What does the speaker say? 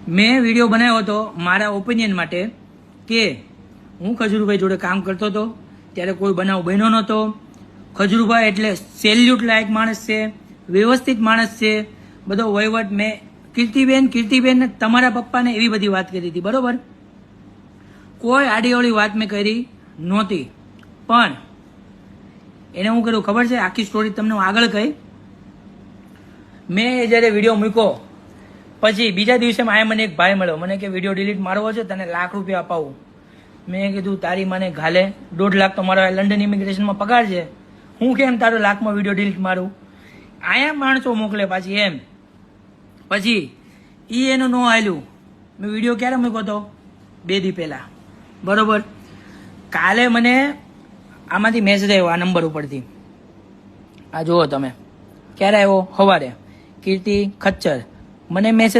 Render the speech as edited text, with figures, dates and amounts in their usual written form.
મેં વિડીયો બનાવ્યો હતો મારા ઓપિનિયન માટે કે હું ખજૂરભાઈ જોડે કામ કરતો હતો ત્યારે કોઈ બનાવ બન્યો નહોતો. ખજૂરભાઈ એટલે સેલ્યુટ લાયક માણસ છે, વ્યવસ્થિત માણસ છે, બધો વહીવટ. મેં કીર્તિબેન તમારા પપ્પાને એવી બધી વાત કરી હતી, બરોબર? કોઈ આડીઅવળી વાત મેં કરી નહોતી. પણ એને હું કર્યું ખબર છે? આખી સ્ટોરી તમને હું આગળ કહી. મેં જ્યારે વિડીયો મૂક્યો પછી બીજા દિવસે મને એક ભાઈ મળ્યો. મને કે વિડીયો ડિલીટ મારવો છે, તને ₹1,00,000 અપાવું. મેં કીધું તારી મને ઘાલે, 1.5 લાખ તો મારો લંડન ઇમિગ્રેશનમાં પગાર છે, હું કેમ તારો લાખમાં વિડીયો ડિલીટ મારું? આયા માણસો મોકલે પાછી એમ. પછી એનું ન હાલ્યું. મેં વિડીયો ક્યારે મૂક્યો હતો? 2 દી પહેલા, બરોબર? કાલે મને આમાંથી મેસેજ આવ્યો આ નંબર ઉપરથી. આ જુઓ તમે, ક્યારે આવ્યો? સવારે. કીર્તિ ખચ્ચર મને મેસેજ